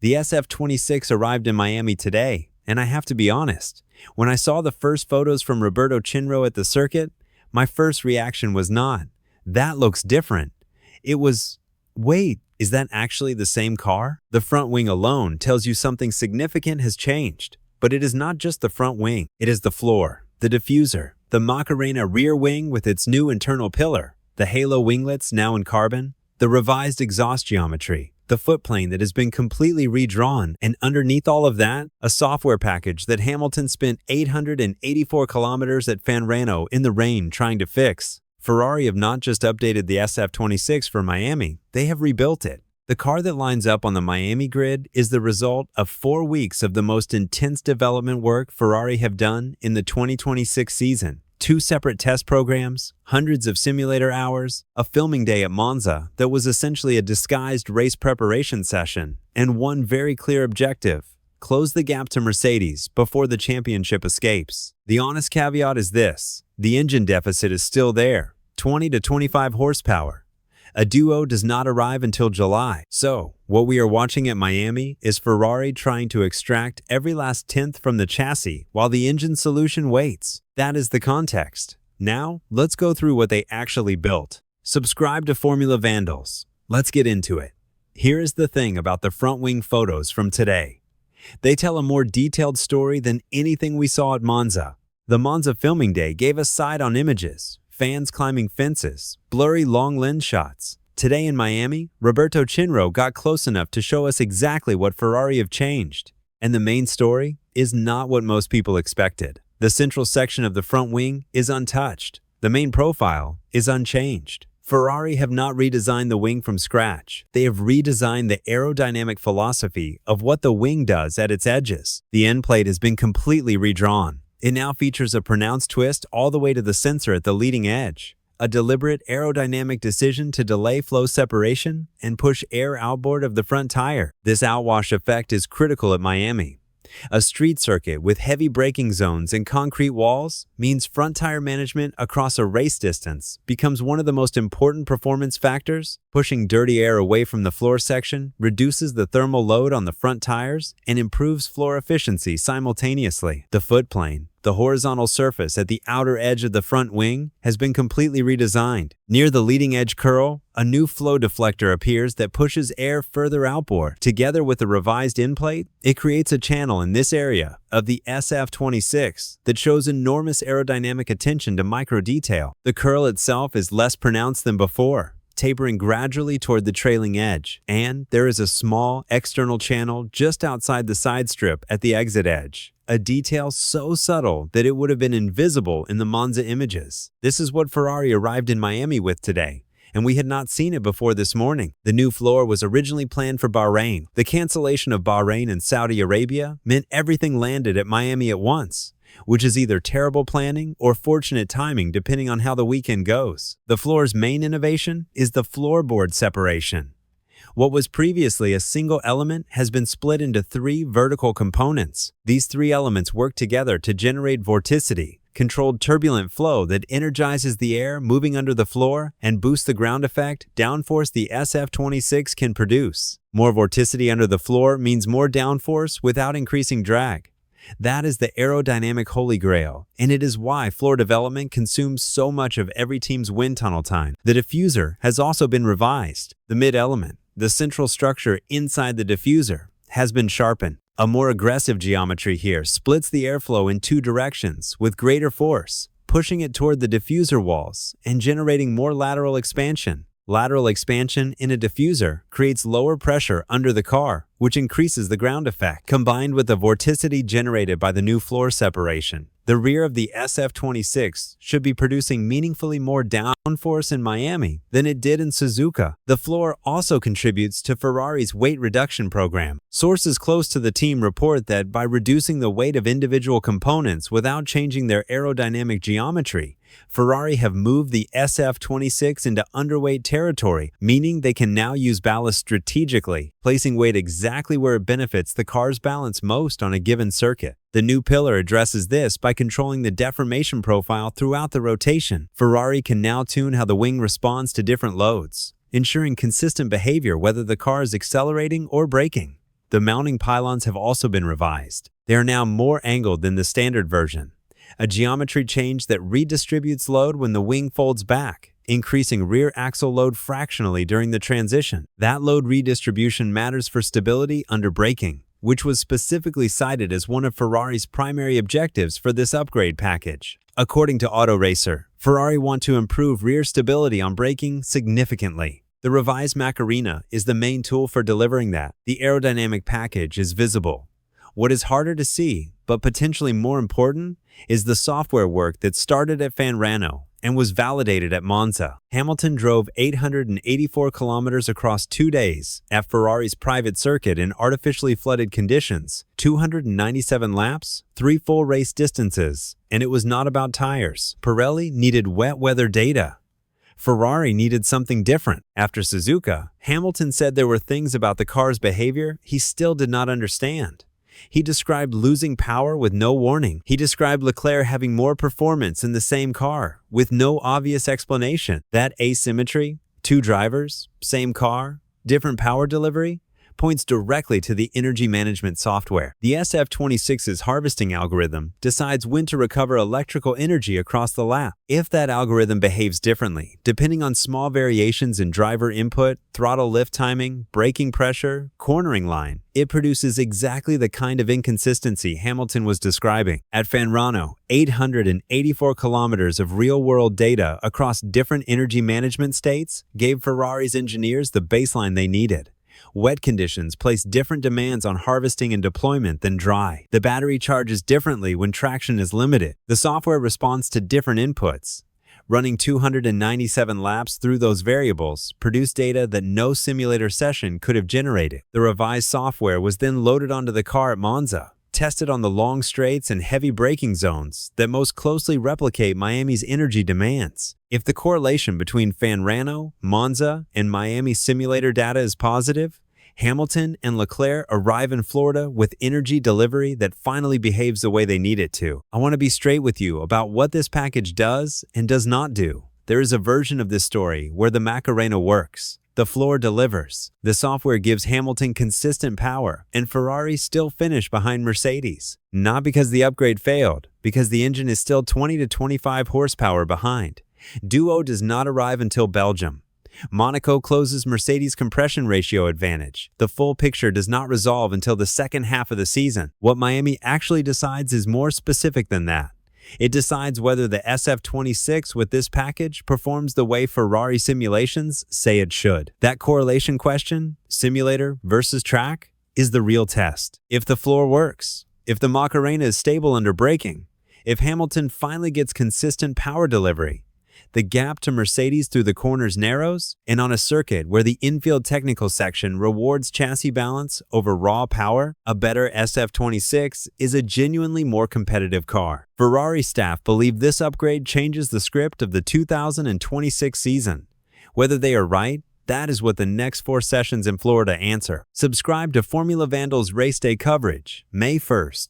The SF-26 arrived in Miami today, and I have to be honest, when I saw the first photos from Roberto Chinro at the circuit, my first reaction was not, "That looks different." It was, "Wait, is that actually the same car?" The front wing alone tells you something significant has changed. But it is not just the front wing, it is the floor, the diffuser, the Macarena rear wing with its new internal pillar, the halo winglets now in carbon, the revised exhaust geometry, the footplane that has been completely redrawn, and underneath all of that, a software package that Hamilton spent 884 kilometers at Fiorano in the rain trying to fix. Ferrari have not just updated the SF-26 for Miami, they have rebuilt it. The car that lines up on the Miami grid is the result of 4 weeks of the most intense development work Ferrari have done in the 2026 season. 2 separate test programs, hundreds of simulator hours, a filming day at Monza that was essentially a disguised race preparation session, and one very clear objective: close the gap to Mercedes before the championship escapes. The honest caveat is this: the engine deficit is still there, 20 to 25 horsepower. A duo does not arrive until July. So, what we are watching at Miami is Ferrari trying to extract every last tenth from the chassis while the engine solution waits. That is the context. Now, let's go through what they actually built. Subscribe to Formula Vandals. Let's get into it. Here is the thing about the front wing photos from today. They tell a more detailed story than anything we saw at Monza. The Monza filming day gave us side-on images, fans climbing fences, blurry long lens shots. Today in Miami, Roberto Chinro got close enough to show us exactly what Ferrari have changed. And the main story is not what most people expected. The central section of the front wing is untouched. The main profile is unchanged. Ferrari have not redesigned the wing from scratch. They have redesigned the aerodynamic philosophy of what the wing does at its edges. The endplate has been completely redrawn. It now features a pronounced twist all the way to the sensor at the leading edge, a deliberate aerodynamic decision to delay flow separation and push air outboard of the front tire. This outwash effect is critical at Miami. A street circuit with heavy braking zones and concrete walls means front tire management across a race distance becomes one of the most important performance factors. Pushing dirty air away from the floor section reduces the thermal load on the front tires and improves floor efficiency simultaneously. The footplane, the horizontal surface at the outer edge of the front wing, has been completely redesigned. Near the leading edge curl, a new flow deflector appears that pushes air further outboard. Together with the revised endplate, it creates a channel in this area of the SF-26 that shows enormous aerodynamic attention to micro detail. The curl itself is less pronounced than before, tapering gradually toward the trailing edge, and there is a small external channel just outside the side strip at the exit edge. A detail so subtle that it would have been invisible in the Monza images. This is what Ferrari arrived in Miami with today, and we had not seen it before this morning. The new floor was originally planned for Bahrain. The cancellation of Bahrain and Saudi Arabia meant everything landed at Miami at once, which is either terrible planning or fortunate timing depending on how the weekend goes. The floor's main innovation is the floorboard separation. What was previously a single element has been split into 3 vertical components. These 3 elements work together to generate vorticity, controlled turbulent flow that energizes the air moving under the floor and boosts the ground effect downforce the SF-26 can produce. More vorticity under the floor means more downforce without increasing drag. That is the aerodynamic holy grail, and it is why floor development consumes so much of every team's wind tunnel time. The diffuser has also been revised. The mid-element, the central structure inside the diffuser, has been sharpened. A more aggressive geometry here splits the airflow in 2 directions with greater force, pushing it toward the diffuser walls and generating more lateral expansion. Lateral expansion in a diffuser creates lower pressure under the car, which increases the ground effect. Combined with the vorticity generated by the new floor separation, the rear of the SF-26 should be producing meaningfully more downforce in Miami than it did in Suzuka. The floor also contributes to Ferrari's weight reduction program. Sources close to the team report that by reducing the weight of individual components without changing their aerodynamic geometry, Ferrari have moved the SF-26 into underweight territory, meaning they can now use ballast strategically, placing weight exactly where it benefits the car's balance most on a given circuit. The new pillar addresses this by controlling the deformation profile throughout the rotation. Ferrari can now tune how the wing responds to different loads, ensuring consistent behavior whether the car is accelerating or braking. The mounting pylons have also been revised. They are now more angled than the standard version, a geometry change that redistributes load when the wing folds back, increasing rear axle load fractionally during the transition. That load redistribution matters for stability under braking, which was specifically cited as one of Ferrari's primary objectives for this upgrade package. According to Auto Racer, Ferrari want to improve rear stability on braking significantly. The revised Macarena is the main tool for delivering that. The aerodynamic package is visible. What is harder to see, but potentially more important, is the software work that started at Fiorano and was validated at Monza. Hamilton drove 884 kilometers across 2 days at Ferrari's private circuit in artificially flooded conditions, 297 laps, 3 full race distances, and it was not about tires. Pirelli needed wet weather data. Ferrari needed something different. After Suzuka, Hamilton said there were things about the car's behavior he still did not understand. He described losing power with no warning. He described Leclerc having more performance in the same car, with no obvious explanation. That asymmetry, 2 drivers, same car, different power delivery, points directly to the energy management software. The SF-26's harvesting algorithm decides when to recover electrical energy across the lap. If that algorithm behaves differently, depending on small variations in driver input, throttle lift timing, braking pressure, cornering line, it produces exactly the kind of inconsistency Hamilton was describing. At Fiorano, 884 kilometers of real-world data across different energy management states gave Ferrari's engineers the baseline they needed. Wet conditions place different demands on harvesting and deployment than dry. The battery charges differently when traction is limited. The software responds to different inputs. Running 297 laps through those variables produced data that no simulator session could have generated. The revised software was then loaded onto the car at Monza, tested on the long straights and heavy braking zones that most closely replicate Miami's energy demands. If the correlation between Fiorano, Monza, and Miami simulator data is positive, Hamilton and Leclerc arrive in Florida with energy delivery that finally behaves the way they need it to. I want to be straight with you about what this package does and does not do. There is a version of this story where the Macarena works. The floor delivers. The software gives Hamilton consistent power, and Ferrari still finish behind Mercedes. Not because the upgrade failed, because the engine is still 20 to 25 horsepower behind. Duo does not arrive until Belgium. Monaco closes Mercedes' compression ratio advantage. The full picture does not resolve until the second half of the season. What Miami actually decides is more specific than that. It decides whether the SF-26 with this package performs the way Ferrari simulations say it should. That correlation question, simulator versus track, is the real test. If the floor works, if the Macarena is stable under braking, if Hamilton finally gets consistent power delivery, the gap to Mercedes through the corners narrows, and on a circuit where the infield technical section rewards chassis balance over raw power, a better SF-26 is a genuinely more competitive car. Ferrari staff believe this upgrade changes the script of the 2026 season. Whether they are right, that is what the next 4 sessions in Florida answer. Subscribe to Formula Vandal's race day coverage, May 1st.